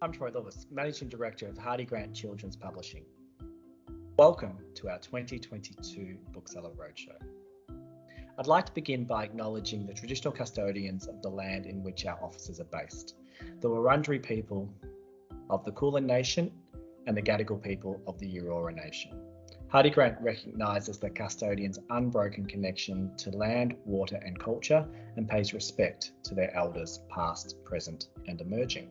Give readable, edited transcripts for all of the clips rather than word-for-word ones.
I'm Troy Lewis, Managing Director of Hardie Grant Children's Publishing. Welcome to our 2022 Bookseller Roadshow. I'd like to begin by acknowledging the traditional custodians of the land in which our offices are based, the Wurundjeri people of the Kulin Nation and the Gadigal people of the Eora Nation. Hardie Grant recognises the custodians' unbroken connection to land, water and culture and pays respect to their elders past, present and emerging.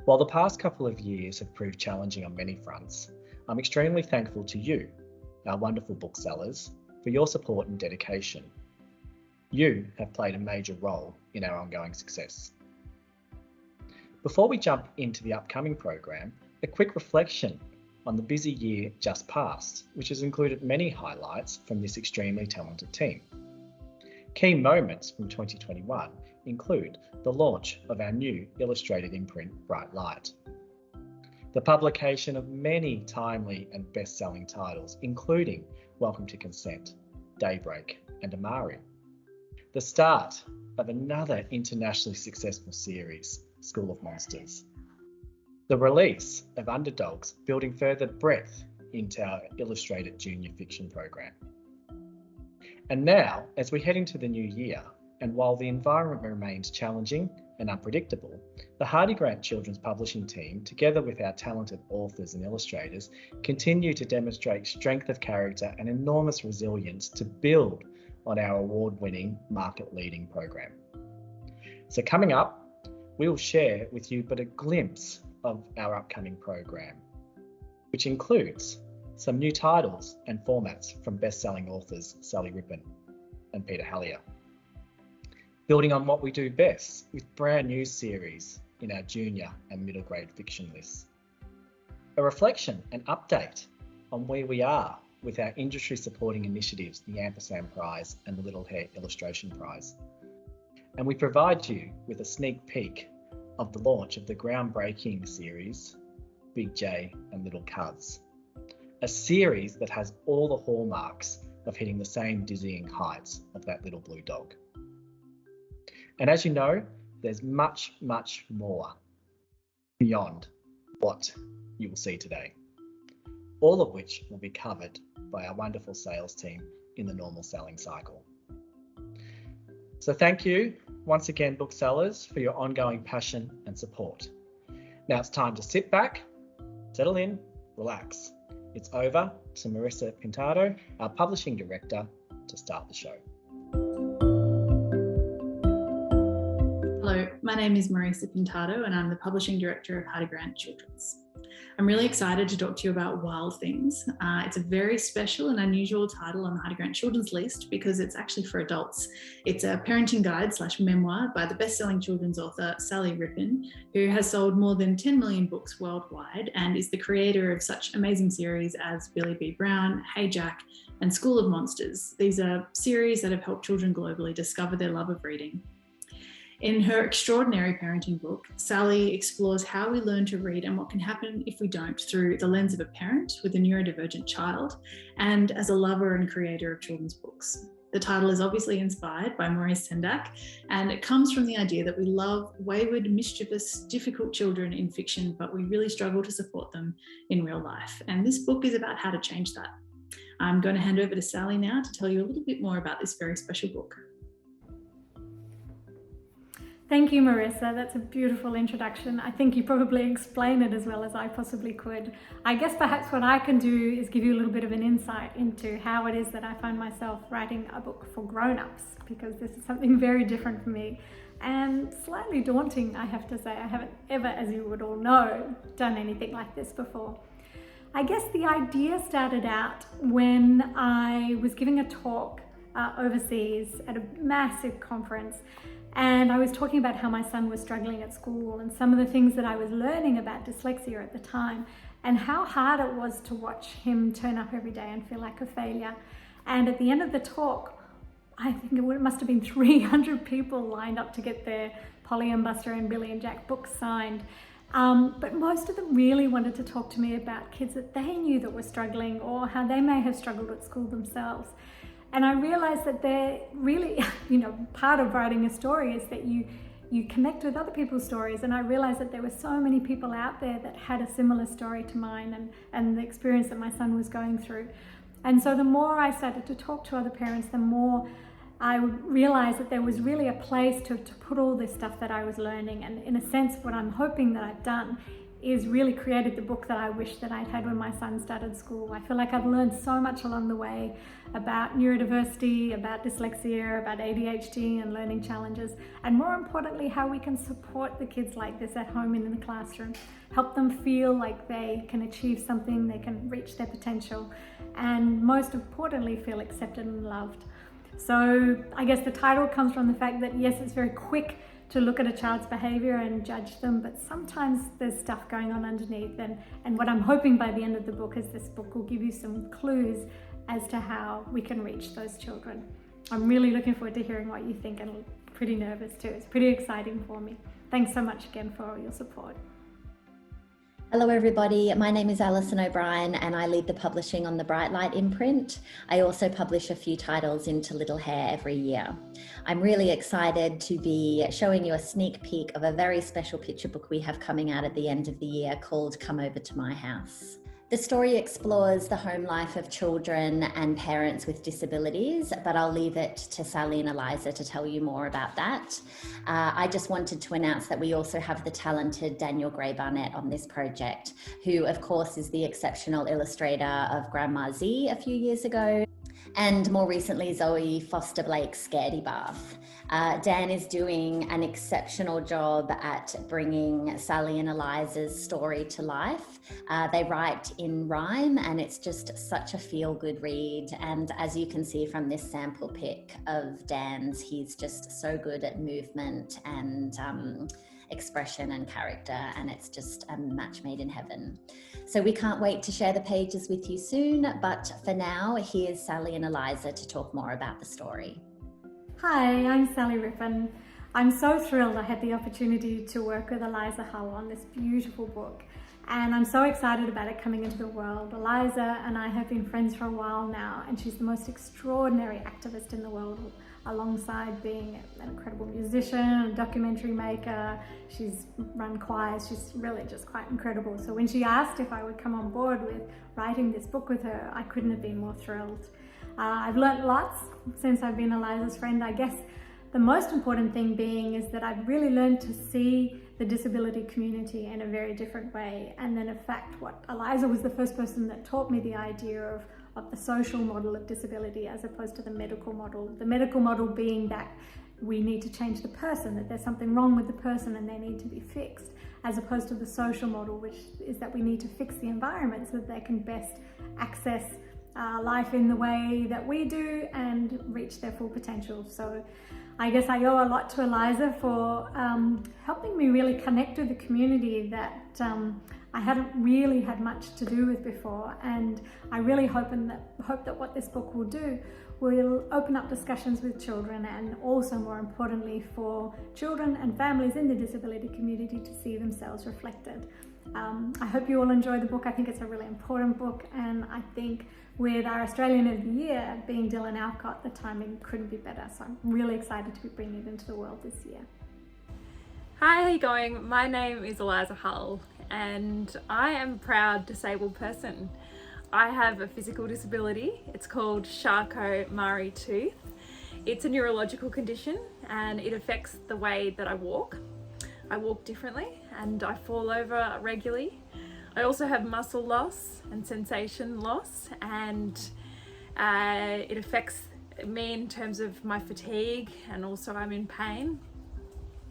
While the past couple of years have proved challenging on many fronts, I'm extremely thankful to you, our wonderful booksellers, for your support and dedication. You have played a major role in our ongoing success. Before we jump into the upcoming program, a quick reflection on the busy year just past, which has included many highlights from this extremely talented team. Key moments from 2021 include the launch of our new illustrated imprint Bright Light, the publication of many timely and best-selling titles, including Welcome to Consent, Daybreak and Amari, the start of another internationally successful series, School of Monsters, the release of Underdogs, building further breadth into our illustrated junior fiction program. And now, as we head into the new year, and while the environment remains challenging and unpredictable, the Hardie Grant Children's Publishing team, together with our talented authors and illustrators, continue to demonstrate strength of character and enormous resilience to build on our award-winning, market-leading program. So coming up, we will share with you but a glimpse of our upcoming program, which includes some new titles and formats from best-selling authors Sally Rippin and Peter Helliar. Building on what we do best with brand new series in our junior and middle grade fiction lists. A reflection and update on where we are with our industry supporting initiatives, the Ampersand Prize and the Little Hair Illustration Prize. And we provide you with a sneak peek of the launch of the groundbreaking series, Big J and Little Cuz, a series that has all the hallmarks of hitting the same dizzying heights of that little blue dog. And as you know, there's much, much more beyond what you will see today, all of which will be covered by our wonderful sales team in the normal selling cycle. So thank you once again, booksellers, for your ongoing passion and support. Now it's time to sit back, settle in, relax. It's over to Marissa Pintado, our Publishing Director, to start the show. Hello, my name is Marissa Pintado and I'm the Publishing Director of Hardie Grant Children's. I'm really excited to talk to you about Wild Things. It's a very special and unusual title on the Hardie Grant Children's list because it's actually for adults. It's a parenting guide / memoir by the best-selling children's author Sally Rippin, who has sold more than 10 million books worldwide and is the creator of such amazing series as Billy B. Brown, Hey Jack, and School of Monsters. These are series that have helped children globally discover their love of reading. In her extraordinary parenting book, Sally explores how we learn to read and what can happen if we don't through the lens of a parent with a neurodivergent child and as a lover and creator of children's books. The title is obviously inspired by Maurice Sendak, and it comes from the idea that we love wayward, mischievous, difficult children in fiction, but we really struggle to support them in real life. And this book is about how to change that. I'm going to hand over to Sally now to tell you a little bit more about this very special book. Thank you, Marissa. That's a beautiful introduction. I think you probably explain it as well as I possibly could. I guess perhaps what I can do is give you a little bit of an insight into how it is that I find myself writing a book for grown-ups, because this is something very different for me and slightly daunting, I have to say. I haven't ever, as you would all know, done anything like this before. I guess the idea started out when I was giving a talk overseas at a massive conference. And I was talking about how my son was struggling at school and some of the things that I was learning about dyslexia at the time and how hard it was to watch him turn up every day and feel like a failure. And at the end of the talk, I think it must have been 300 people lined up to get their Polly and Buster and Billy and Jack books signed. But most of them really wanted to talk to me about kids that they knew that were struggling or how they may have struggled at school themselves. And I realized that they're really, part of writing a story is that you you connect with other people's stories. And I realized that there were so many people out there that had a similar story to mine and the experience that my son was going through. And so the more I started to talk to other parents, the more I realized that there was really a place to put all this stuff that I was learning. And in a sense, what I'm hoping that I've done is really created the book that I wish that I'd had when my son started school. I feel like I've learned so much along the way about neurodiversity, about dyslexia, about ADHD and learning challenges, and more importantly, how we can support the kids like this at home and in the classroom, help them feel like they can achieve something, they can reach their potential, and most importantly, feel accepted and loved. So I guess the title comes from the fact that yes, it's very quick to look at a child's behavior and judge them, but sometimes there's stuff going on underneath. And what I'm hoping by the end of the book is this book will give you some clues as to how we can reach those children. I'm really looking forward to hearing what you think, and pretty nervous too. It's pretty exciting for me. Thanks so much again for all your support. Hello everybody, my name is Alison O'Brien and I lead the publishing on the Bright Light imprint. I also publish a few titles into Little Hare every year. I'm really excited to be showing you a sneak peek of a very special picture book we have coming out at the end of the year called Come Over to My House. The story explores the home life of children and parents with disabilities, but I'll leave it to Sally and Eliza to tell you more about that. I just wanted to announce that we also have the talented Daniel Gray Barnett on this project, who of course is the exceptional illustrator of Grandma Z a few years ago, and more recently Zoe Foster Blake's Scaredy Bath. Dan is doing an exceptional job at bringing Sally and Eliza's story to life. They write in rhyme and it's just such a feel-good read. And as you can see from this sample pic of Dan's, he's just so good at movement and expression and character, and it's just a match made in heaven. So we can't wait to share the pages with you soon, but for now, here's Sally and Eliza to talk more about the story. Hi, I'm Sally Rippin. I'm so thrilled I had the opportunity to work with Eliza Hull on this beautiful book, and I'm so excited about it coming into the world. Eliza and I have been friends for a while now, and she's the most extraordinary activist in the world, alongside being an incredible musician, a documentary maker. She's run choirs, she's really just quite incredible. So when she asked if I would come on board with writing this book with her, I couldn't have been more thrilled. I've learnt lots since I've been Eliza's friend. I guess the most important thing being is that I've really learned to see the disability community in a very different way. And then in fact, what Eliza was the first person that taught me the idea of the social model of disability as opposed to the medical model. The medical model being that we need to change the person, that there's something wrong with the person and they need to be fixed, as opposed to the social model, which is that we need to fix the environment so that they can best access life in the way that we do and reach their full potential. So I guess I owe a lot to Eliza for helping me really connect with the community that I hadn't really had much to do with before. And I really hope that what this book will do will open up discussions with children, and also more importantly for children and families in the disability community to see themselves reflected. I hope you all enjoy the book. I think it's a really important book, and I think with our Australian of the Year being Dylan Alcott, the timing couldn't be better. So I'm really excited to be bringing it into the world this year. Hi, how you going? My name is Eliza Hull and I am a proud disabled person. I have a physical disability. It's called Charcot-Marie Tooth. It's a neurological condition and it affects the way that I walk. I walk differently and I fall over regularly. I also have muscle loss and sensation loss, and it affects me in terms of my fatigue, and also I'm in pain.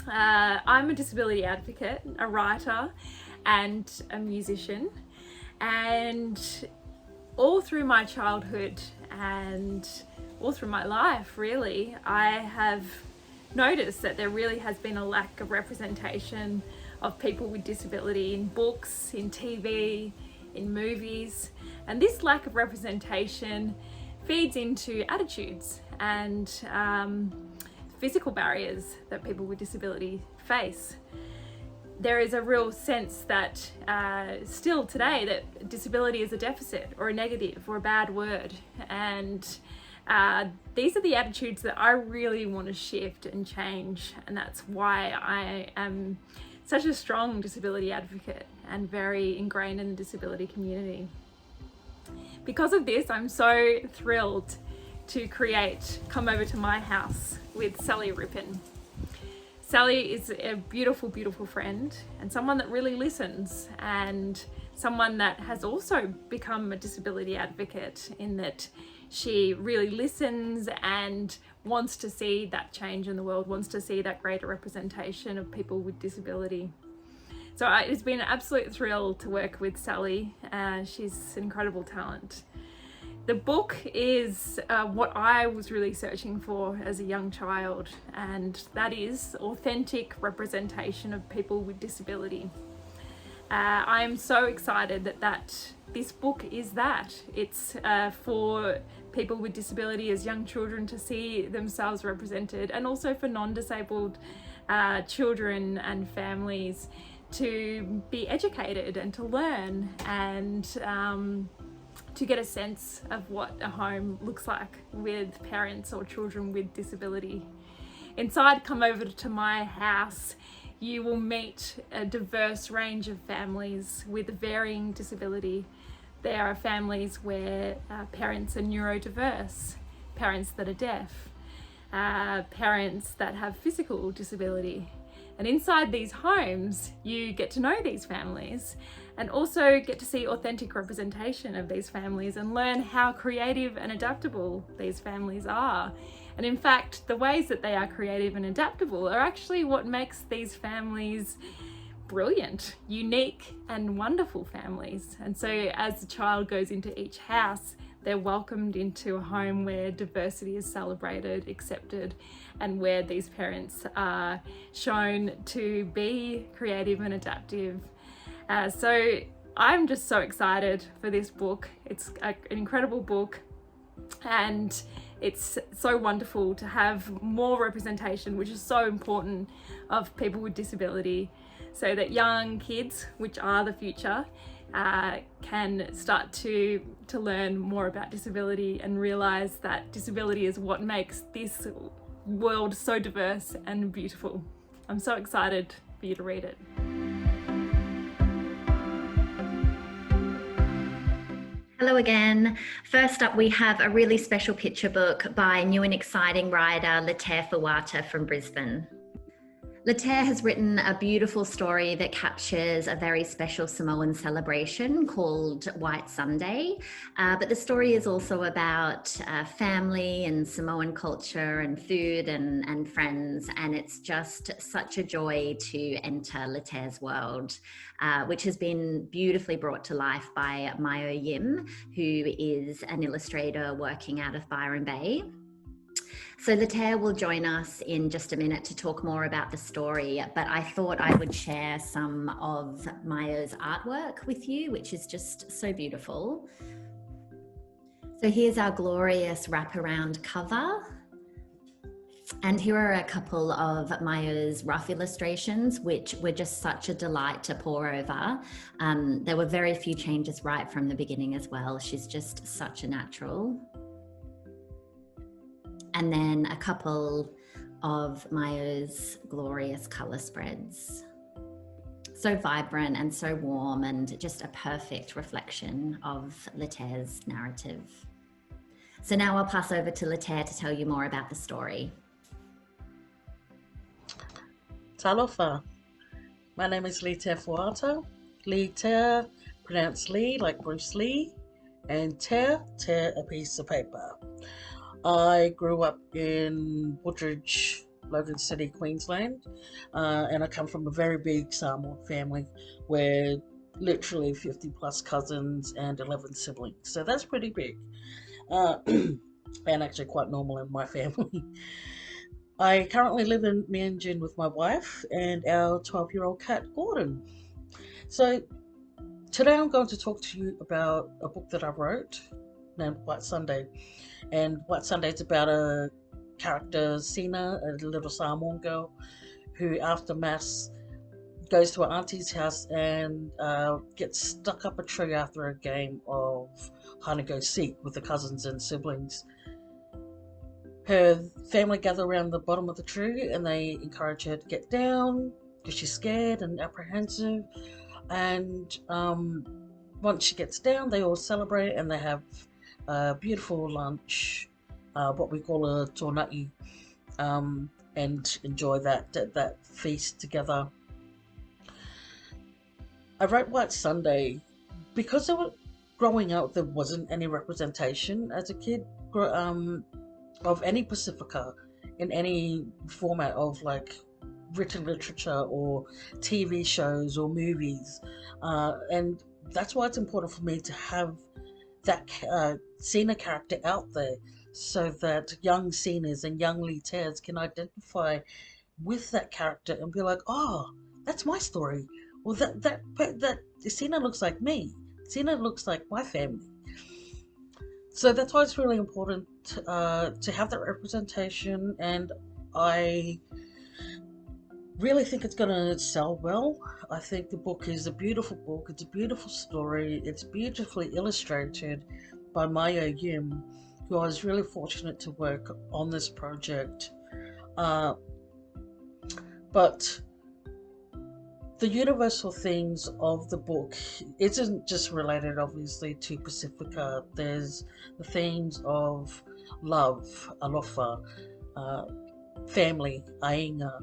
I'm a disability advocate, a writer and a musician, and all through my childhood and all through my life really, I have noticed that there really has been a lack of representation of people with disability in books, in TV, in movies, and this lack of representation feeds into attitudes and physical barriers that people with disability face. There is a real sense that still today that disability is a deficit or a negative or a bad word, and these are the attitudes that I really want to shift and change, and that's why I am such a strong disability advocate and very ingrained in the disability community. Because of this, I'm so thrilled to create Come Over to My House with Sally Rippin. Sally is a beautiful, beautiful friend and someone that really listens, and someone that has also become a disability advocate in that she really listens and wants to see that change in the world, wants to see that greater representation of people with disability. So it's been an absolute thrill to work with Sally. She's an incredible talent. The book is what I was really searching for as a young child, and that is authentic representation of people with disability. I am so excited that this book is that. It's for people with disability as young children to see themselves represented, and also for non-disabled children and families to be educated and to learn and to get a sense of what a home looks like with parents or children with disability. Inside Come Over to My House, you will meet a diverse range of families with varying disability. There are families where parents are neurodiverse, parents that are deaf, parents that have physical disability. And inside these homes, you get to know these families and also get to see authentic representation of these families and learn how creative and adaptable these families are. And in fact, the ways that they are creative and adaptable are actually what makes these families brilliant, unique and wonderful families. And so as the child goes into each house, they're welcomed into a home where diversity is celebrated, accepted, and where these parents are shown to be creative and adaptive. So I'm just so excited for this book. It's an incredible book, and it's so wonderful to have more representation, which is so important, of people with disability, so that young kids, which are the future, can start to learn more about disability and realize that disability is what makes this world so diverse and beautiful. I'm so excited for you to read it. Hello again. First up, we have a really special picture book by new and exciting writer Letair Fawata from Brisbane. Letair has written a beautiful story that captures a very special Samoan celebration called White Sunday, but the story is also about family and Samoan culture and food and friends, and it's just such a joy to enter Letair's world, which has been beautifully brought to life by Mayo Yim, who is an illustrator working out of Byron Bay. So Letair will join us in just a minute to talk more about the story, but I thought I would share some of Mayo's artwork with you, which is just so beautiful. So here's our glorious wraparound cover. And here are a couple of Mayo's rough illustrations, which were just such a delight to pore over. There were very few changes right from the beginning as well. She's just such a natural. And then a couple of Mayo's glorious colour spreads. So vibrant and so warm, and just a perfect reflection of Letair's narrative. So now I'll pass over to Letair to tell you more about the story. Talofa. My name is Letair Fawata. Letair, pronounced Lee like Bruce Lee, and tear a piece of paper. I grew up in Woodridge, Logan City, Queensland, and I come from a very big Samoan family where literally 50 plus cousins and 11 siblings. So that's pretty big, and actually quite normal in my family. I currently live in Mianjin with my wife and our 12-year-old cat, Gordon. So today I'm going to talk to you about a book that I wrote named White Sunday. And White Sunday is about a character, Sina, a little Samoan girl, who after mass goes to her auntie's house and gets stuck up a tree after a game of hide and go seek with the cousins and siblings. her family gather around the bottom of the tree and they encourage her to get down because she's scared and apprehensive. And once she gets down, they all celebrate and they have a beautiful lunch, what we call a tornai, and enjoy that feast together. I wrote White Sunday because growing up there wasn't any representation as a kid of any Pacifica in any format of like written literature or TV shows or movies, and that's why it's important for me to have that Sina character out there so that young Sinas and young Leeters can identify with that character and be like, oh, that's my story. Well, that Sina looks like me. Sina looks like my family. So that's why it's really important to have that representation, and I really think it's going to sell well. I think the book is a beautiful book. It's a beautiful story. It's beautifully illustrated by Maya Yim, who I was really fortunate to work on this project. But the universal themes of the book isn't just related, obviously, to Pacifica. There's the themes of love, alofa, family, ainga,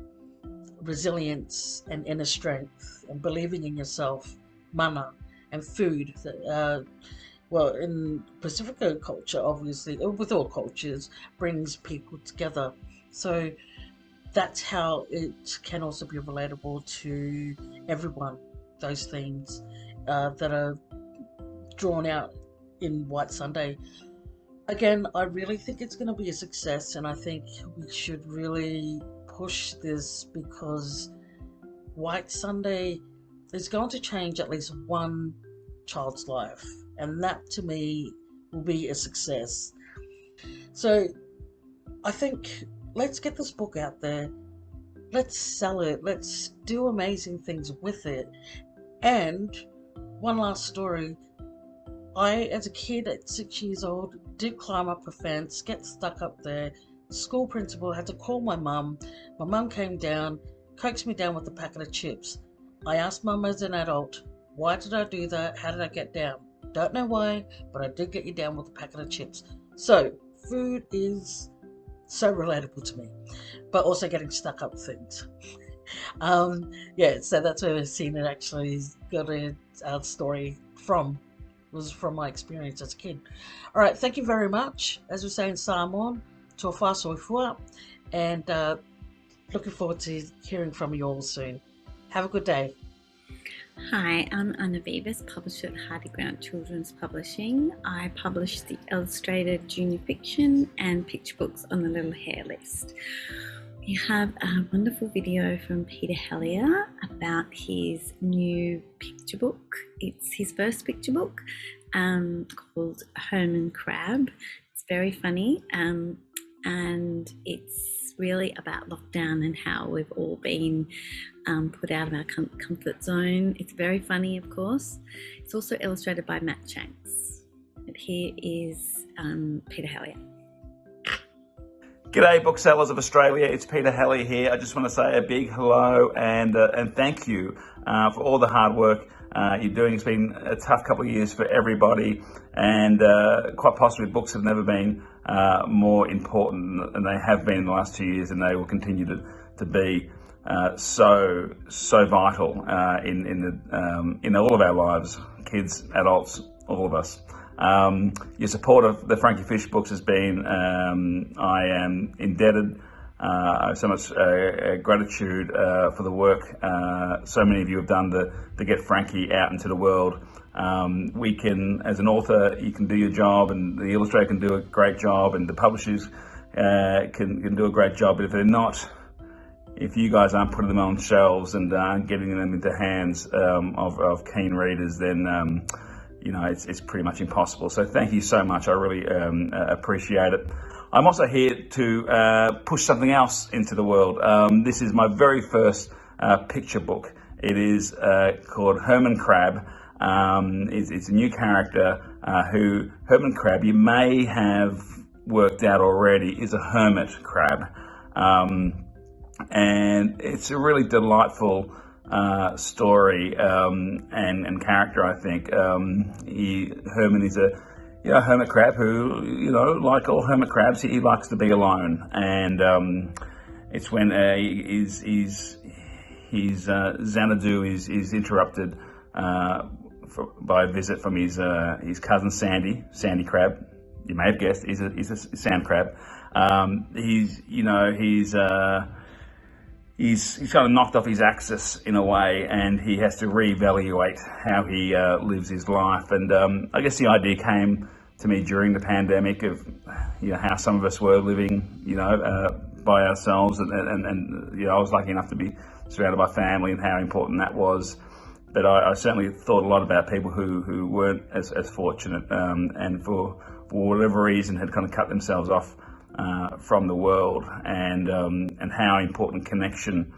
resilience and inner strength, and believing in yourself, mana, and food. Well, in Pacifica culture, obviously, with all cultures, brings people together. So that's how it can also be relatable to everyone, those themes that are drawn out in White Sunday. Again, I really think it's going to be a success, and I think we should really push this because White Sunday is going to change at least one child's life, and that to me will be a success. So I think let's get this book out there, let's sell it, let's do amazing things with it. And one last story, I, as a kid at 6 years old, did climb up a fence, get stuck up there. School principal had to call my mum. My mum came down, coaxed me down with a packet of chips. I asked mum as an adult, why did I do that? How did I get down? Don't know why, but I did get you down with a packet of chips. So food is so relatable to me, but also getting stuck up things. Yeah, so that's where I've seen it actually got a story from. Was from my experience as a kid. All right, thank you very much. As we say in Samoan, tofa soifua, and looking forward to hearing from you all soon. Have a good day. Hi, I'm Anna Vivas, publisher at Hardie Grant Children's Publishing. I publish the illustrated junior fiction and picture books on the Little Hair list. We have a wonderful video from Peter Helliar about his new picture book. It's his first picture book called Herman Crabb. It's very funny and it's really about lockdown and how we've all been put out of our comfort zone. It's very funny, of course. It's also illustrated by Matt Shanks. But here is Peter Helliar. G'day booksellers of Australia, it's Peter Helliar here. I just want to say a big hello and thank you for all the hard work you're doing. It's been a tough couple of years for everybody, and quite possibly books have never been more important than they have been in the last 2 years, and they will continue to be so vital in all of our lives, kids, adults, all of us. Your support of the Frankie Fish books has been, I am indebted. I have so much gratitude for the work so many of you have done to get Frankie out into the world. We can, as an author, you can do your job, and the illustrator can do a great job, and the publishers can do a great job, but if you guys aren't putting them on shelves and aren't getting them into hands of keen readers, then it's pretty much impossible. So thank you so much. I really appreciate it. I'm also here to push something else into the world. This is my very first picture book. It is called Herman Crabb. It's a new character Herman Crabb, you may have worked out already, is a hermit crab. And it's a really delightful story and character, I think. Herman is a hermit crab who, like all hermit crabs, he likes to be alone. And it's when his Xanadu is interrupted by a visit from his cousin Sandy Crab. You may have guessed, he's a sand crab. He's kind of knocked off his axis in a way, and he has to reevaluate how he lives his life. And I guess the idea came to me during the pandemic of how some of us were living by ourselves, and I was lucky enough to be surrounded by family and how important that was. But I certainly thought a lot about people who weren't as fortunate, and for whatever reason had kind of cut themselves off from the world, and how important connection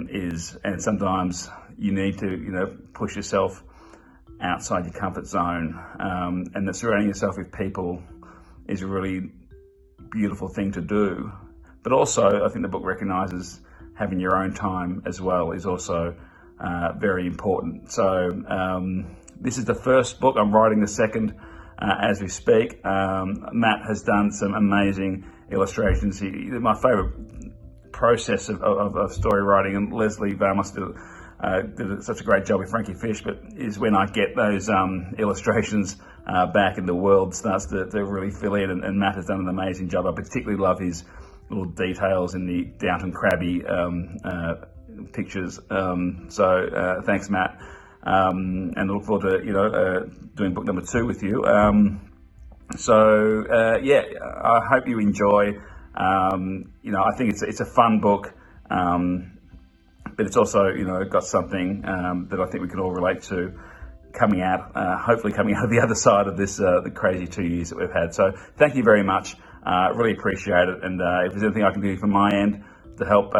is. And sometimes you need to push yourself outside your comfort zone, and that surrounding yourself with people is a really beautiful thing to do. But also, I think the book recognises having your own time as well is also very important. So this is the first book. I'm writing the second as we speak. Matt has done some amazing illustrations. My favourite process of story writing, and Leslie Varmus did such a great job with Frankie Fish, but is when I get those illustrations back and the world starts to really fill in, and Matt has done an amazing job. I particularly love his little details in the Downton Crabby pictures. So thanks, Matt. And I look forward to doing book number 2 with you. I hope you enjoy. I think it's a fun book, but it's also got something that I think we can all relate to hopefully coming out of the other side of this the crazy 2 years that we've had. So thank you very much. Really appreciate it. And if there's anything I can do from my end to help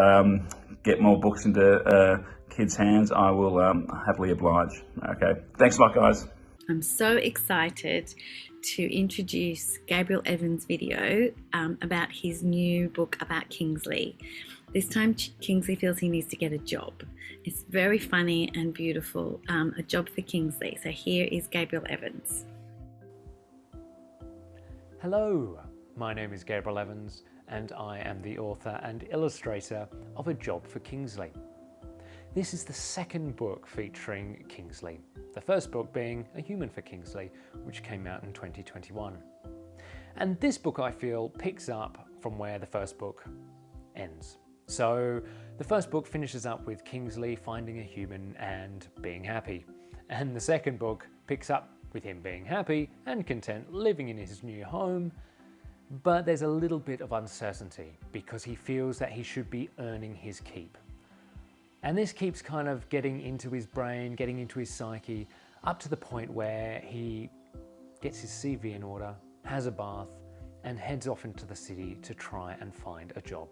get more books into kids' hands, I will happily oblige. Okay, thanks a lot, guys. I'm so excited to introduce Gabriel Evans' video about his new book about Kingsley. This time Kingsley feels he needs to get a job. It's very funny and beautiful, a job for Kingsley. So here is Gabriel Evans. Hello, my name is Gabriel Evans and I am the author and illustrator of A Job for Kingsley. This is the second book featuring Kingsley, the first book being A Human for Kingsley, which came out in 2021. And this book, I feel, picks up from where the first book ends. So the first book finishes up with Kingsley finding a human and being happy. And the second book picks up with him being happy and content living in his new home. But there's a little bit of uncertainty because he feels that he should be earning his keep. And this keeps kind of getting into his brain, getting into his psyche, up to the point where he gets his CV in order, has a bath, and heads off into the city to try and find a job.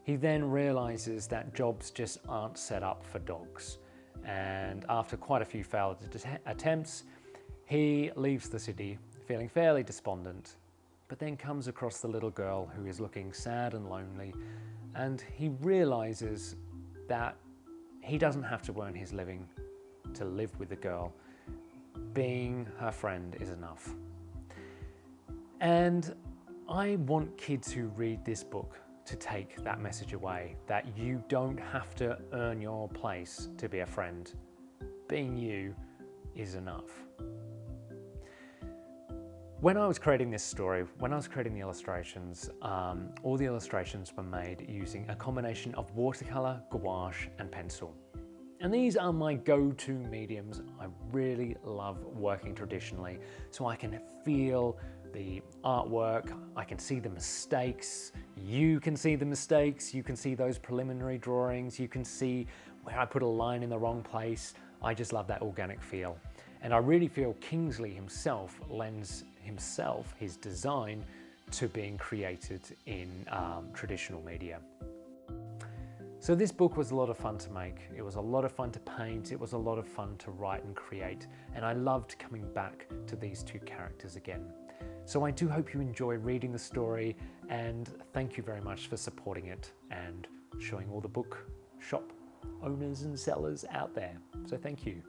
He then realizes that jobs just aren't set up for dogs. And after quite a few failed attempts, he leaves the city feeling fairly despondent, but then comes across the little girl who is looking sad and lonely, and he realizes that he doesn't have to earn his living to live with the girl. Being her friend is enough. And I want kids who read this book to take that message away, that you don't have to earn your place to be a friend. Being you is enough. When I was creating this story, when I was creating the illustrations, all the illustrations were made using a combination of watercolor, gouache, and pencil. And these are my go-to mediums. I really love working traditionally, so I can feel the artwork, I can see the mistakes, you can see the mistakes, you can see those preliminary drawings, you can see where I put a line in the wrong place. I just love that organic feel. And I really feel Kingsley himself lends his design to being created in traditional media. So this book was a lot of fun to make. It was a lot of fun to paint. It was a lot of fun to write and create. And I loved coming back to these two characters again. So I do hope you enjoy reading the story, and thank you very much for supporting it and showing all the book shop owners and sellers out there. So thank you.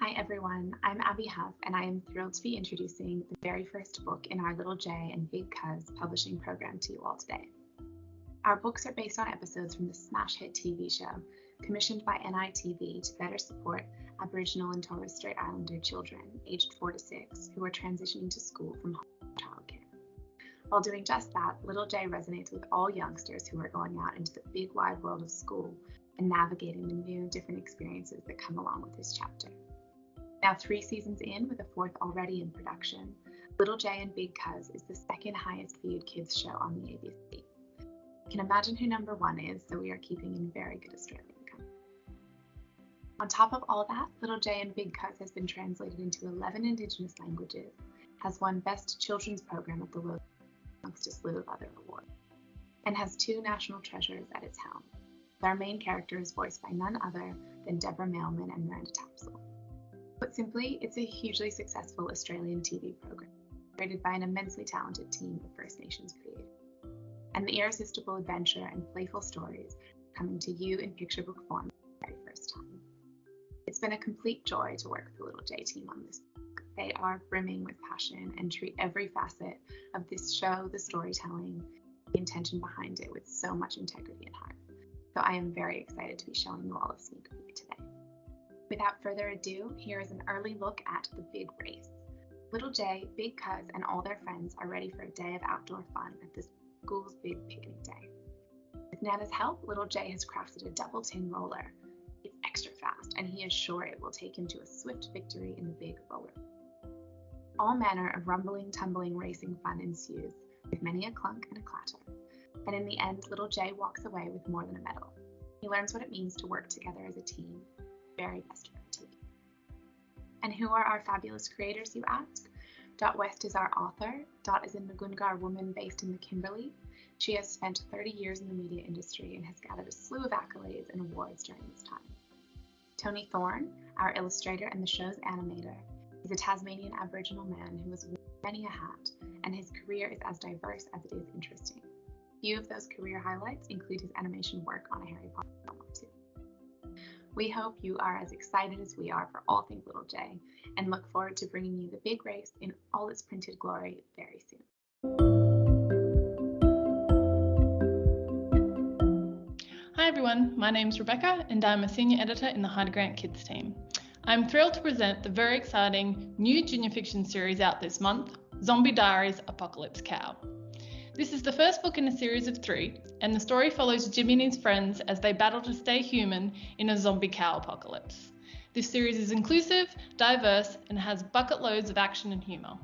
Hi everyone, I'm Abby Huff and I am thrilled to be introducing the very first book in our Little J and Big Cuz publishing program to you all today. Our books are based on episodes from the smash hit TV show, commissioned by NITV to better support Aboriginal and Torres Strait Islander children aged 4 to 6 who are transitioning to school from home childcare. While doing just that, Little J resonates with all youngsters who are going out into the big wide world of school and navigating the new different experiences that come along with this chapter. Now 3 seasons in, with a 4th already in production, Little J and Big Cuz is the 2nd highest viewed kids show on the ABC. You can imagine who number 1 is, so we are keeping in very good Australian company. On top of all that, Little J and Big Cuz has been translated into 11 Indigenous languages, has won Best Children's Program at the Roadshow amongst a slew of other awards, and has 2 national treasures at its helm. Our main character is voiced by none other than Deborah Mailman and Miranda Tapsell. Put simply, it's a hugely successful Australian TV program, created by an immensely talented team of First Nations creators. And the irresistible adventure and playful stories coming to you in picture book form for the very first time. It's been a complete joy to work with the Little J team on this book. They are brimming with passion and treat every facet of this show, the storytelling, the intention behind it with so much integrity and heart. So I am very excited to be showing you all a sneak peek today. Without further ado, here is an early look at the big race. Little J, Big Cuz, and all their friends are ready for a day of outdoor fun at this school's big picnic day. With Nana's help, Little J has crafted a double tin roller. It's extra fast, and he is sure it will take him to a swift victory in the big roller. All manner of rumbling, tumbling, racing fun ensues, with many a clunk and a clatter. And in the end, Little J walks away with more than a medal. He learns what it means to work together as a team. Very best of our team. And who are our fabulous creators, you ask? Dot West is our author. Dot is a Noongar woman based in the Kimberley. She has spent 30 years in the media industry and has gathered a slew of accolades and awards during this time. Tony Thorne, our illustrator and the show's animator, is a Tasmanian Aboriginal man who has worn many a hat, and his career is as diverse as it is interesting. A few of those career highlights include his animation work on a Harry Potter film or 2. We hope you are as excited as we are for all things Little J, and look forward to bringing you the big race in all its printed glory very soon. Hi everyone, my name's Rebecca and I'm a senior editor in the Hardie Grant Kids team. I'm thrilled to present the very exciting new junior fiction series out this month, Zombie Diaries Apocalypse Cow. This is the first book in a series of 3, and the story follows Jimmy and his friends as they battle to stay human in a zombie cow apocalypse. This series is inclusive, diverse, and has bucket loads of action and humour.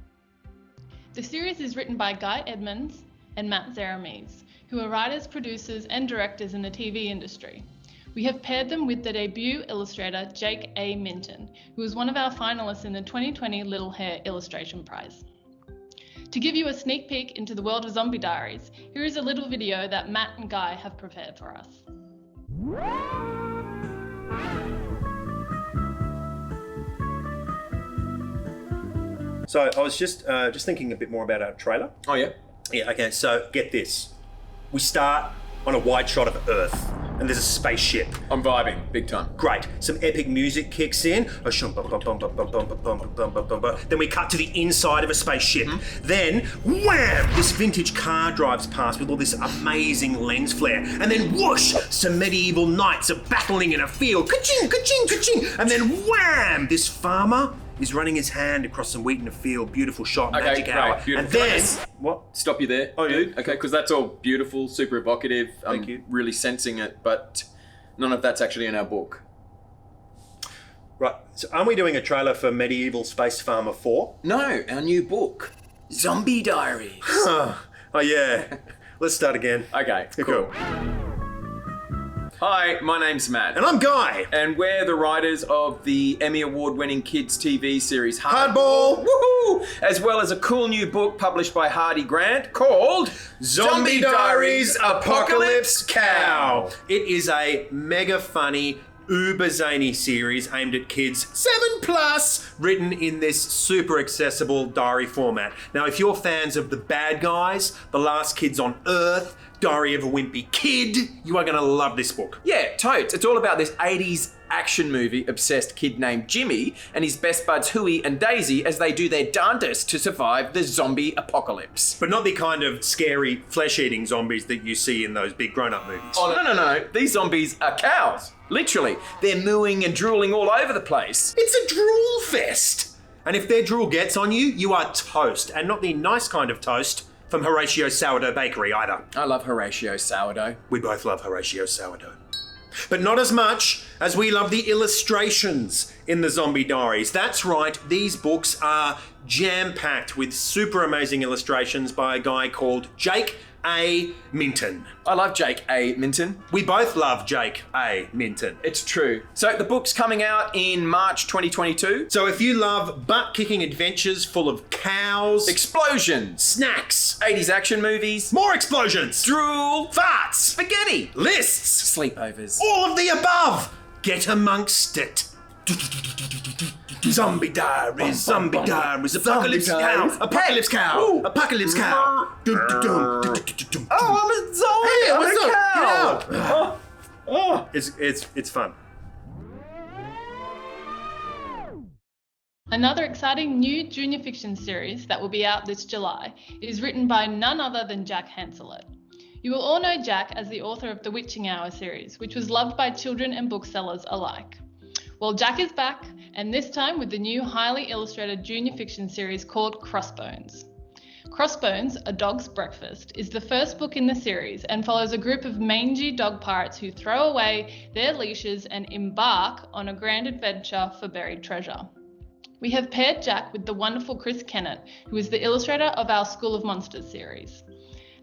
The series is written by Guy Edmonds and Matt Zeremes, who are writers, producers, and directors in the TV industry. We have paired them with the debut illustrator Jake A. Minton, who was one of our finalists in the 2020 Little Hair Illustration Prize. To give you a sneak peek into the world of Zombie Diaries, here is a little video that Matt and Guy have prepared for us. So I was just thinking a bit more about our trailer. Oh yeah? Yeah, okay, so get this. We start on a wide shot of Earth, and there's a spaceship. I'm vibing, big time. Great. Some epic music kicks in. Then we cut to the inside of a spaceship. Then, wham! This vintage car drives past with all this amazing lens flare. And then whoosh! Some medieval knights are battling in a field. Ka-ching, ka-ching, ka-ching! And then wham! This farmer is running his hand across some wheat in a field. Beautiful shot, okay, magic hour. Beautiful. And then... What? Stop you there, dude. Okay, because that's all beautiful, super evocative. Thank you. Really sensing it, but none of that's actually in our book. Right, so aren't we doing a trailer for Medieval Space Farmer 4? No, our new book, Zombie Diaries. Oh yeah, let's start again. Okay, cool. Hi, my name's Matt. And I'm Guy. And we're the writers of the Emmy Award-winning kids TV series Hardball! Woohoo! As well as a cool new book published by Hardie Grant called Zombie Diaries Apocalypse Cow. It is a mega funny, uber zany series aimed at kids 7+, written in this super accessible diary format. Now, if you're fans of The Bad Guys, The Last Kids on Earth, Diary of a Wimpy Kid, you are going to love this book. Yeah, totes. It's all about this 80s action movie obsessed kid named Jimmy and his best buds Huey and Daisy as they do their darndest to survive the zombie apocalypse. But not the kind of scary flesh-eating zombies that you see in those big grown-up movies. Oh, no. These zombies are cows. Literally. They're mooing and drooling all over the place. It's a drool fest. And if their drool gets on you, you are toast. And not the nice kind of toast from Horatio's Sourdough Bakery either. I love Horatio's sourdough. We both love Horatio's sourdough. But not as much as we love the illustrations in the Zombie Diaries. That's right, these books are jam-packed with super amazing illustrations by a guy called Jake A. Minton. I love Jake A. Minton. We both love Jake A. Minton. It's true. So the book's coming out in March 2022. So if you love butt-kicking adventures full of cows, explosions, snacks, 80s action movies, more explosions, drool, farts, spaghetti, lists, sleepovers, all of the above, get amongst it. Zombie Diaries, Zombie Diaries, Apocalypse Cow, Apocalypse Cow, Apocalypse Cow. Oh, I'm a zombie! Hey, I'm what's a up? cow! Get out. Oh, it's fun. Another exciting new junior fiction series that will be out this July is written by none other than Jack Hanselet. You will all know Jack as the author of the Witching Hour series, which was loved by children and booksellers alike. Well, Jack is back, and this time with the new highly illustrated junior fiction series called Crossbones. Crossbones, A Dog's Breakfast, is the first book in the series and follows a group of mangy dog pirates who throw away their leashes and embark on a grand adventure for buried treasure. We have paired Jack with the wonderful Chris Kennett, who is the illustrator of our School of Monsters series.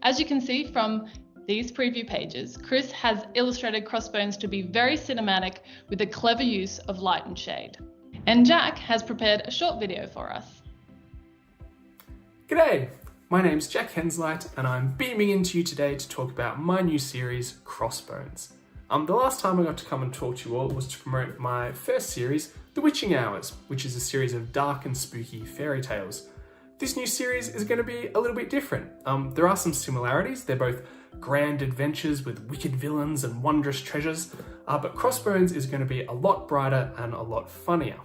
As you can see from these preview pages, Chris has illustrated Crossbones to be very cinematic with a clever use of light and shade. And Jack has prepared a short video for us. G'day, my name's Jack Hensleit and I'm beaming into you today to talk about my new series, Crossbones. The last time I got to come and talk to you all was to promote my first series, The Witching Hours, which is a series of dark and spooky fairy tales. This new series is going to be a little bit different. There are some similarities. They're both grand adventures with wicked villains and wondrous treasures, but Crossbones is going to be a lot brighter and a lot funnier.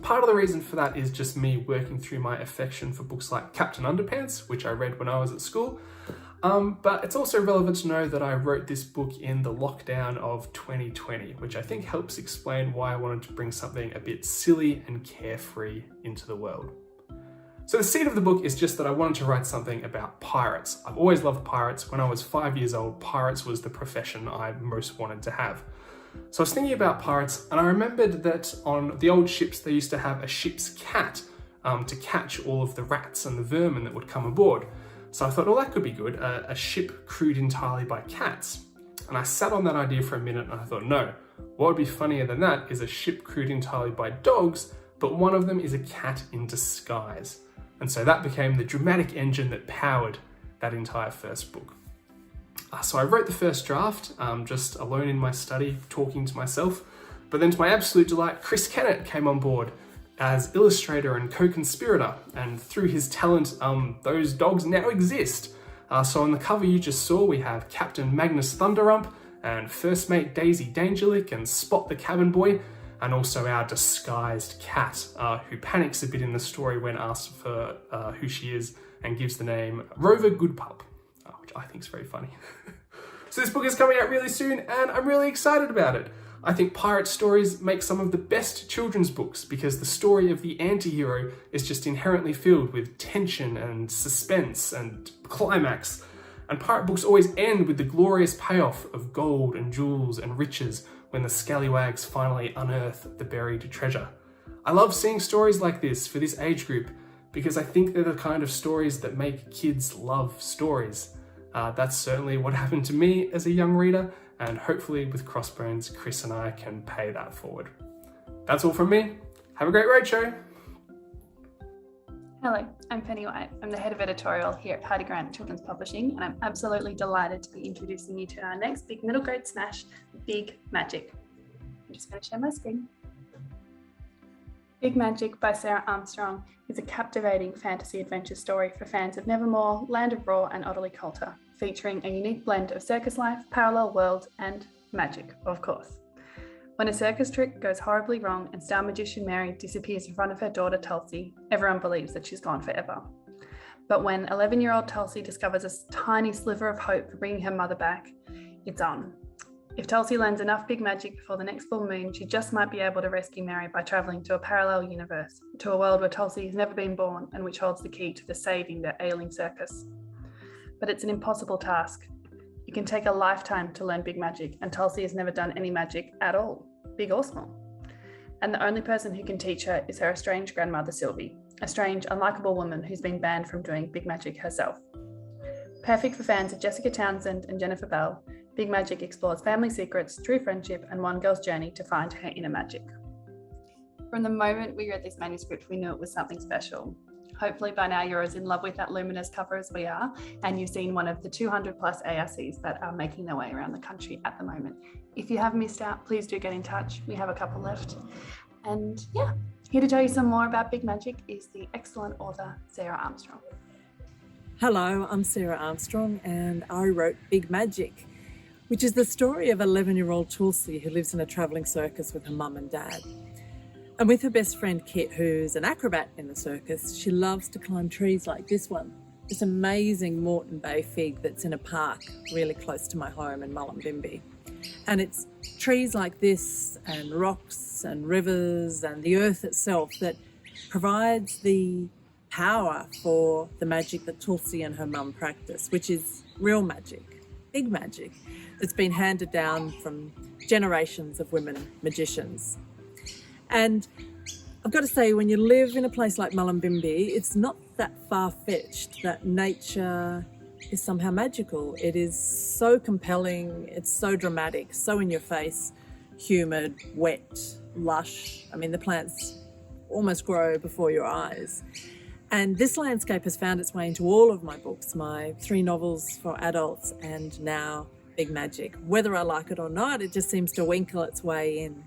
Part of the reason for that is just me working through my affection for books like Captain Underpants, which I read when I was at school, but it's also relevant to know that I wrote this book in the lockdown of 2020, which I think helps explain why I wanted to bring something a bit silly and carefree into the world. So the seed of the book is just that I wanted to write something about pirates. I've always loved pirates. When I was 5 years old, pirates was the profession I most wanted to have. So I was thinking about pirates, and I remembered that on the old ships, they used to have a ship's cat to catch all of the rats and the vermin that would come aboard. So I thought, well, that could be good, a ship crewed entirely by cats. And I sat on that idea for a minute and I thought, no, what would be funnier than that is a ship crewed entirely by dogs, but one of them is a cat in disguise. And so that became the dramatic engine that powered that entire first book. So I wrote the first draft, just alone in my study, talking to myself. But then to my absolute delight, Chris Kennett came on board as illustrator and co-conspirator. And through his talent, those dogs now exist. So on the cover you just saw, we have Captain Magnus Thunderump and First Mate Daisy Dangerlick and Spot the Cabin Boy, and also our disguised cat, who panics a bit in the story when asked for who she is and gives the name Rover Goodpup, which I think is very funny. So this book is coming out really soon and I'm really excited about it. I think pirate stories make some of the best children's books because the story of the anti-hero is just inherently filled with tension and suspense and climax. And pirate books always end with the glorious payoff of gold and jewels and riches when the scallywags finally unearth the buried treasure. I love seeing stories like this for this age group because I think they're the kind of stories that make kids love stories. That's certainly what happened to me as a young reader, and hopefully with Crossbones, Chris and I can pay that forward. That's all from me. Have a great roadshow. Hello, I'm Penny White. I'm the head of editorial here at Hardie Grant Children's Publishing, and I'm absolutely delighted to be introducing you to our next big middle grade smash, Big Magic. just going to share my screen. Big Magic by Sarah Armstrong is a captivating fantasy adventure story for fans of Nevermore, Land of Raw and Otterly Coulter, featuring a unique blend of circus life, parallel worlds and magic, of course. When a circus trick goes horribly wrong and star magician Mary disappears in front of her daughter Tulsi, everyone believes that she's gone forever. But when 11-year-old Tulsi discovers a tiny sliver of hope for bringing her mother back, it's on. If Tulsi learns enough big magic before the next full moon, she just might be able to rescue Mary by travelling to a parallel universe, to a world where Tulsi has never been born and which holds the key to the saving their ailing circus. But it's an impossible task. It can take a lifetime to learn big magic, and Tulsi has never done any magic at all, big or small. And the only person who can teach her is her estranged grandmother Sylvie, a strange, unlikable woman who's been banned from doing big magic herself. Perfect for fans of Jessica Townsend and Jennifer Bell, Big Magic explores family secrets, true friendship, and one girl's journey to find her inner magic. From the moment we read this manuscript, we knew it was something special. Hopefully by now you're as in love with that luminous cover as we are, and you've seen one of the 200 plus ARCs that are making their way around the country at the moment. If you have missed out, please do get in touch. We have a couple left. And yeah, here to tell you some more about Big Magic is the excellent author, Sarah Armstrong. Hello, I'm Sarah Armstrong and I wrote Big Magic, which is the story of 11-year-old Tulsi who lives in a travelling circus with her mum and dad. And with her best friend Kit, who's an acrobat in the circus, she loves to climb trees like this one, this amazing Moreton Bay fig that's in a park really close to my home in Mullumbimby. And it's trees like this and rocks and rivers and the earth itself that provides the power for the magic that Tulsi and her mum practice, which is real magic, big magic, that's been handed down from generations of women magicians. And I've got to say, when you live in a place like Mullumbimby, it's not that far-fetched that nature is somehow magical. It is so compelling, it's so dramatic, so in your face, humid, wet, lush. I mean, the plants almost grow before your eyes. And this landscape has found its way into all of my books, my 3 novels for adults and now Big Magic. Whether I like it or not, it just seems to winkle its way in.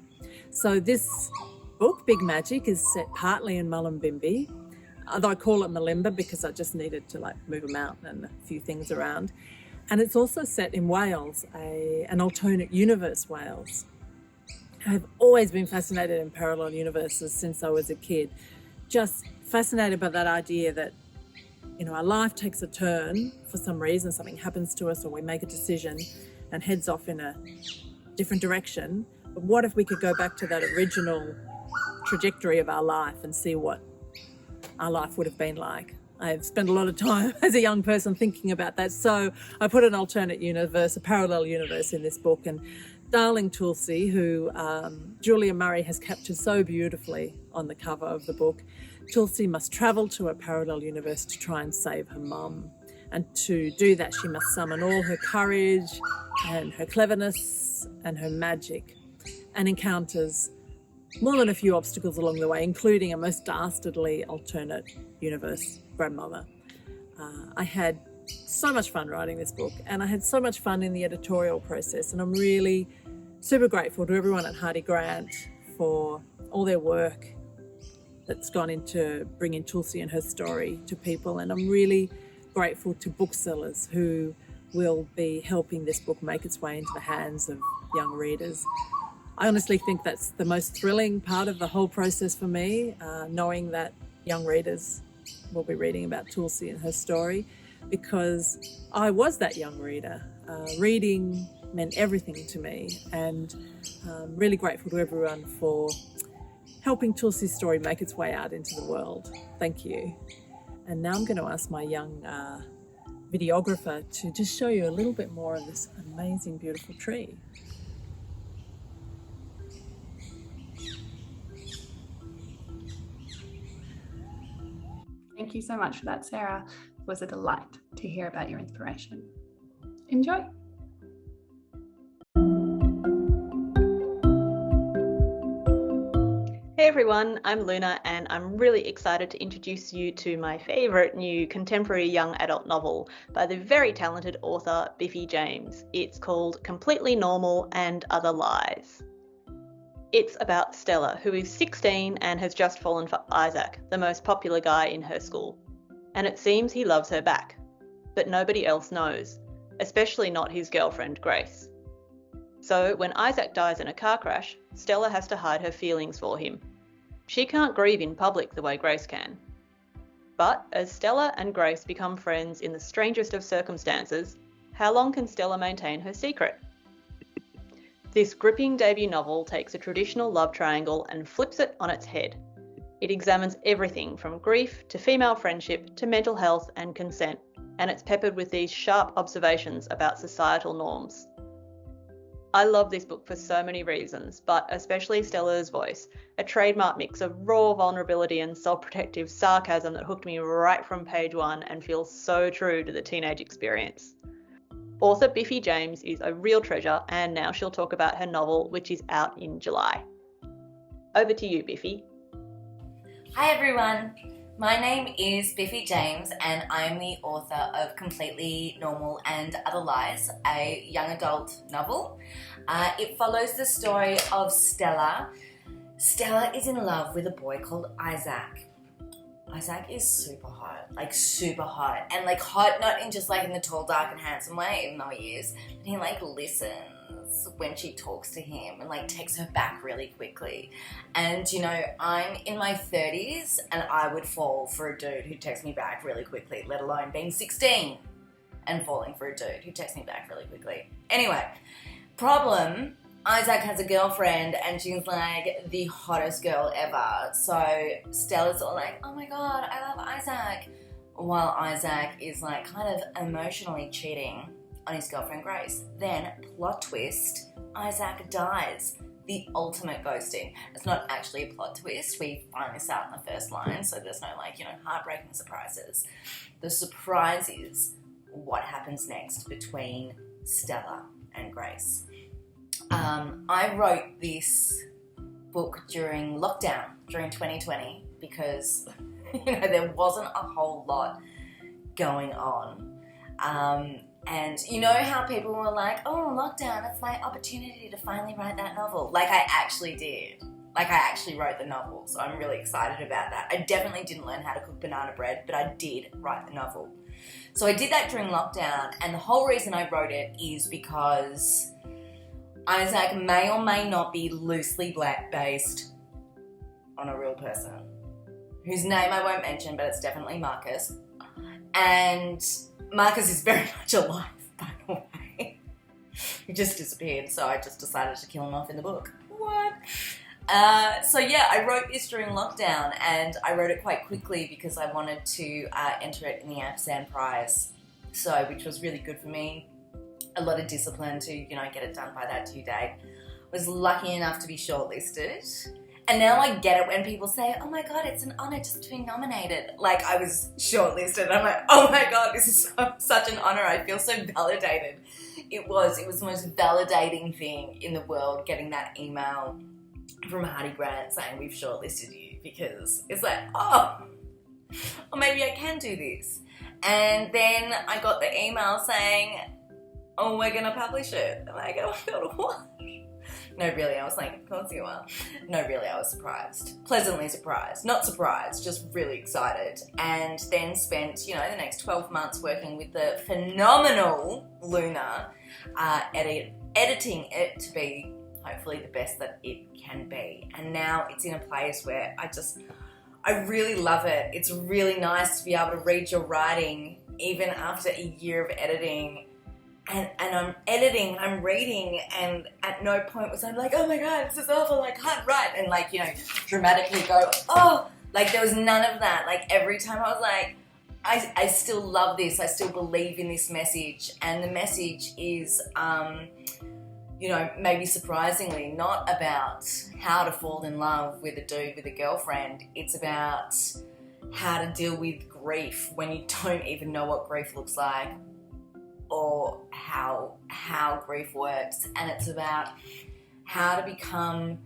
So this book, Big Magic, is set partly in Mullumbimby, although I call it Malimba because I just needed to move a mountain and a few things around. And it's also set in Wales, an alternate universe Wales. I've always been fascinated in parallel universes since I was a kid. Just fascinated by that idea that, our life takes a turn for some reason, something happens to us or we make a decision and heads off in a different direction. But what if we could go back to that original trajectory of our life and see what our life would have been like? I've spent a lot of time as a young person thinking about that. So I put an alternate universe, a parallel universe in this book. And darling Tulsi, who Julia Murray has captured so beautifully on the cover of the book, Tulsi must travel to a parallel universe to try and save her mum. And to do that, she must summon all her courage and her cleverness and her magic, and encounters more than a few obstacles along the way, including a most dastardly alternate universe grandmother. I had so much fun writing this book, and I had so much fun in the editorial process, and I'm really super grateful to everyone at Hardie Grant for all their work that's gone into bringing Tulsi and her story to people, and I'm really grateful to booksellers who will be helping this book make its way into the hands of young readers. I honestly think that's the most thrilling part of the whole process for me, knowing that young readers will be reading about Tulsi and her story, because I was that young reader. Reading meant everything to me, and I'm really grateful to everyone for helping Tulsi's story make its way out into the world. Thank you. And now I'm going to ask my young videographer to just show you a little bit more of this amazing, beautiful tree. Thank you so much for that, Sarah. It was a delight to hear about your inspiration. Enjoy. Hey everyone, I'm Luna and I'm really excited to introduce you to my favourite new contemporary young adult novel by the very talented author Biffy James. It's called Completely Normal and Other Lies. It's about Stella, who is 16 and has just fallen for Isaac, the most popular guy in her school. And it seems he loves her back. But nobody else knows, especially not his girlfriend, Grace. So when Isaac dies in a car crash, Stella has to hide her feelings for him. She can't grieve in public the way Grace can. But as Stella and Grace become friends in the strangest of circumstances, how long can Stella maintain her secret? This gripping debut novel takes a traditional love triangle and flips it on its head. It examines everything from grief to female friendship to mental health and consent, and it's peppered with these sharp observations about societal norms. I love this book for so many reasons, but especially Stella's voice, a trademark mix of raw vulnerability and self-protective sarcasm that hooked me right from page one and feels so true to the teenage experience. Author Biffy James is a real treasure, and now she'll talk about her novel, which is out in July. Over to you, Biffy. Hi everyone, my name is Biffy James and I am the author of Completely Normal and Other Lies, a young adult novel. It follows the story of Stella. Stella is in love with a boy called Isaac. Isaac is super hot, like super hot. And like hot not in just like in the tall, dark and handsome way, even though he is, but he like listens when she talks to him and like takes her back really quickly. And you know, I'm in my 30s and I would fall for a dude who takes me back really quickly, let alone being 16 and falling for a dude who takes me back really quickly. Anyway, problem, Isaac has a girlfriend and she's like the hottest girl ever. So Stella's all like, oh my God, I love Isaac. While Isaac is like kind of emotionally cheating on his girlfriend Grace. Then, plot twist, Isaac dies. The ultimate ghosting. It's not actually a plot twist. We find this out in the first line, so there's no like, you know, heartbreaking surprises. The surprise is what happens next between Stella and Grace. I wrote this book during lockdown, during 2020, because you know, there wasn't a whole lot going on. And you know how people were like, oh, lockdown, it's my opportunity to finally write that novel. Like I actually did. Like I actually wrote the novel, so I'm really excited about that. I definitely didn't learn how to cook banana bread, but I did write the novel. So I did that during lockdown, and the whole reason I wrote it is because Isaac may or may not be loosely based on a real person, whose name I won't mention, but it's definitely Marcus. And Marcus is very much alive, by the way. He just disappeared, so I just decided to kill him off in the book. What? So yeah, I wrote this during lockdown, and I wrote it quite quickly because I wanted to enter it in the Ampersand prize, so which was really good for me. A lot of discipline to, you know, get it done by that due date. Was lucky enough to be shortlisted. And now I get it when people say, oh my God, it's an honor just to be nominated. Like I was shortlisted. I'm like, oh my God, this is such an honor. I feel so validated. It was the most validating thing in the world, getting that email from Hardie Grant saying we've shortlisted you, because it's like, oh, maybe I can do this. And then I got the email saying, oh, we're going to publish it. I'm like, oh my God, what? No, really, I was like, of course you are. No, really, I was surprised. Pleasantly surprised. Not surprised, just really excited. And then spent, you know, the next 12 months working with the phenomenal Luna, editing it to be hopefully the best that it can be. And now it's in a place where I really love it. It's really nice to be able to read your writing even after a year of editing. And I'm editing, I'm reading, and at no point was I like, oh my God, this is awful, I can't write, and like, you know, dramatically go, oh, like there was none of that. Like every time I was like, I still love this, I still believe in this message, and the message is, you know, maybe surprisingly not about how to fall in love with a dude with a girlfriend. It's about how to deal with grief when you don't even know what grief looks like, or how grief works. And it's about how to become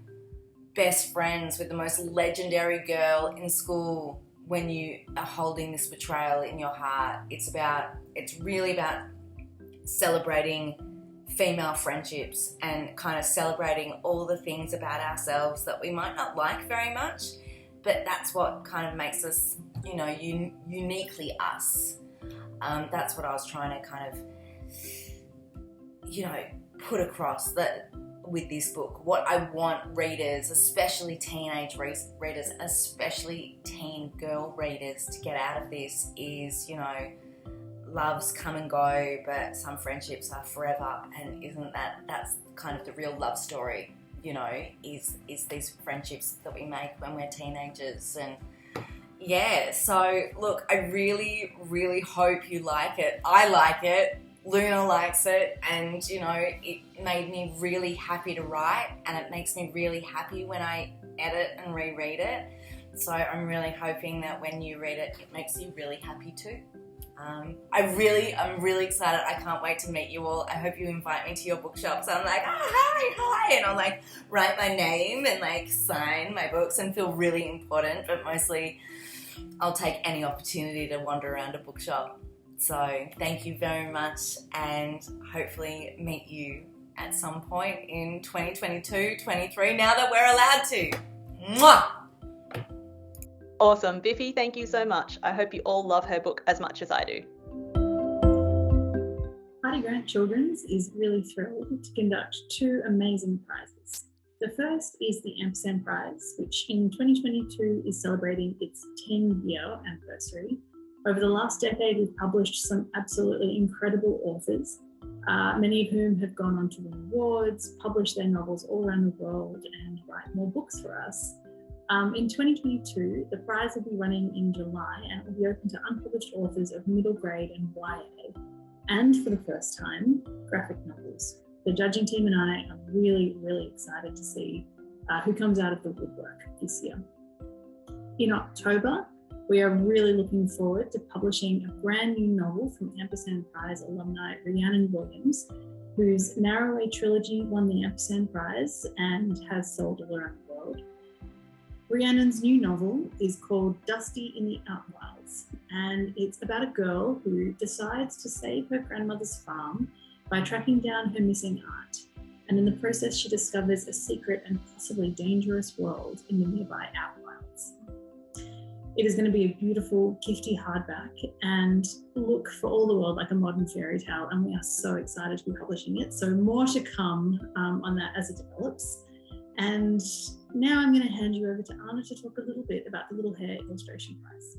best friends with the most legendary girl in school when you are holding this betrayal in your heart. It's really about celebrating female friendships and kind of celebrating all the things about ourselves that we might not like very much, but that's what kind of makes us, you know, uniquely us. That's what I was trying to kind of, you know, put across that with this book. What I want readers, especially teenage readers, especially teen girl readers, to get out of this is, you know, loves come and go, but some friendships are forever. And that's kind of the real love story, you know, is these friendships that we make when we're teenagers. And yeah, so look, I really, really hope you like it. I like it. Luna likes it, and you know, it made me really happy to write, and it makes me really happy when I edit and reread it. So I'm really hoping that when you read it, it makes you really happy too. I'm really excited. I can't wait to meet you all. I hope you invite me to your bookshop. So I'm like, hi, and I'll like write my name and like sign my books and feel really important, but mostly I'll take any opportunity to wander around a bookshop. So thank you very much, and hopefully meet you at some point in 2022, 23, now that we're allowed to. Mwah! Awesome. Biffy, thank you so much. I hope you all love her book as much as I do. Hardie Grant Children's is really thrilled to conduct 2 amazing prizes. The first is the Ampersand Prize, which in 2022 is celebrating its 10-year anniversary. Over the last decade, we've published some absolutely incredible authors, many of whom have gone on to win awards, publish their novels all around the world, and write more books for us. In 2022, the prize will be running in July, and it will be open to unpublished authors of middle grade and YA, and for the first time, graphic novels. The judging team and I are really, really excited to see who comes out of the woodwork this year. In October, we are really looking forward to publishing a brand new novel from Ampersand Prize alumni Rhiannon Williams, whose Narrowway trilogy won the Ampersand Prize and has sold all around the world. Rhiannon's new novel is called Dusty in the Outwilds, and it's about a girl who decides to save her grandmother's farm by tracking down her missing aunt. And in the process, she discovers a secret and possibly dangerous world in the nearby Outwilds. It is going to be a beautiful, gifty hardback and look for all the world like a modern fairy tale, and we are so excited to be publishing it. So more to come on that as it develops. And now I'm going to hand you over to Anna to talk a little bit about the Little Hair Illustration Prize.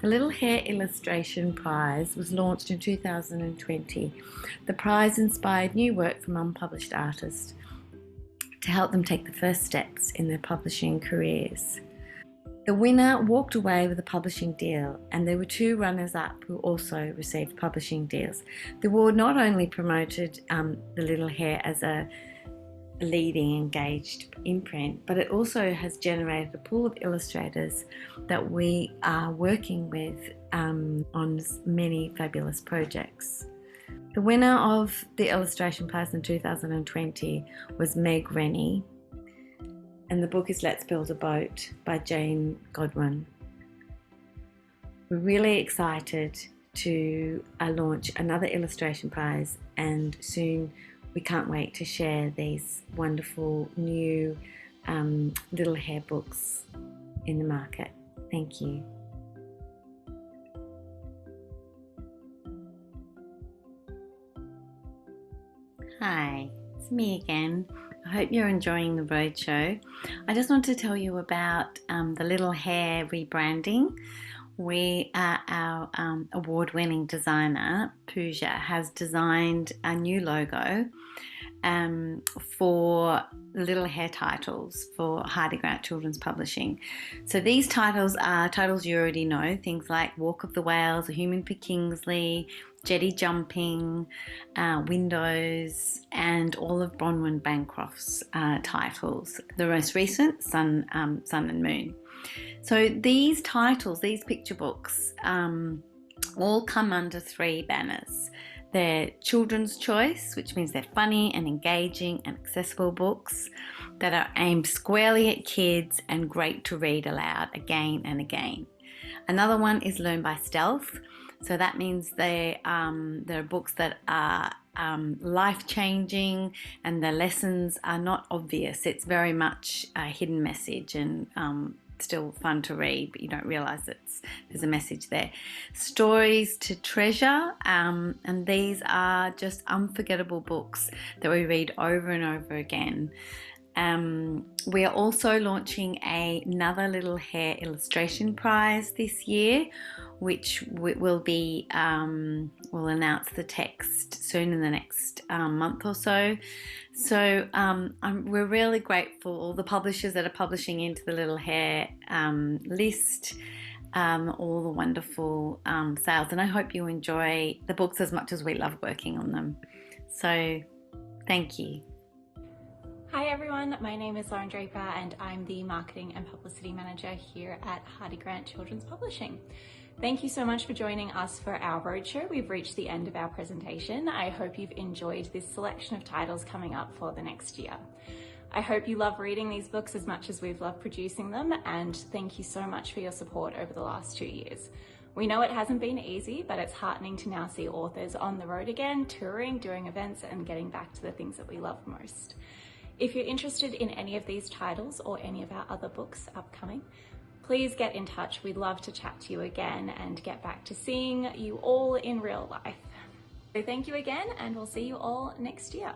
The Little Hair Illustration Prize was launched in 2020. The prize inspired new work from unpublished artists to help them take the first steps in their publishing careers. The winner walked away with a publishing deal, and there were 2 runners-up who also received publishing deals. The award not only promoted The Little Hair as a leading engaged imprint, but it also has generated a pool of illustrators that we are working with on many fabulous projects. The winner of the Illustration Prize in 2020 was Meg Rennie, and the book is Let's Build a Boat by Jane Godwin. We're really excited to launch another illustration prize, and soon we can't wait to share these wonderful new Little Hair books in the market. Thank you. Hi, it's me again. I hope you're enjoying the Roadshow. I just want to tell you about the Little Hair rebranding. Our award-winning designer, Pooja, has designed a new logo for Little Hair titles for Hardie Grant Children's Publishing. So these titles are titles you already know, things like Walk of the Whales, A Human for Kingsley, Jetty Jumping, Windows, and all of Bronwyn Bancroft's titles. The most recent, Sun and Moon. So these titles, these picture books, all come under 3 banners. They're children's choice, which means they're funny and engaging and accessible books that are aimed squarely at kids and great to read aloud again and again. Another one is Learn by Stealth. So that means there are books that are life-changing, and the lessons are not obvious. It's very much a hidden message and still fun to read, but you don't realise there's a message there. Stories to treasure, and these are just unforgettable books that we read over and over again. We are also launching another Little Hair illustration prize this year, which will be, we'll announce the text soon in the next month or so. So we're really grateful, all the publishers that are publishing into the Little Hair list, all the wonderful sales, and I hope you enjoy the books as much as we love working on them. So thank you. Hi everyone, my name is Lauren Draper and I'm the Marketing and Publicity Manager here at Hardie Grant Children's Publishing. Thank you so much for joining us for our roadshow. We've reached the end of our presentation. I hope you've enjoyed this selection of titles coming up for the next year. I hope you love reading these books as much as we've loved producing them, and thank you so much for your support over the last 2 years. We know it hasn't been easy, but it's heartening to now see authors on the road again, touring, doing events, and getting back to the things that we love most. If you're interested in any of these titles or any of our other books upcoming, please get in touch. We'd love to chat to you again and get back to seeing you all in real life. So thank you again, and we'll see you all next year.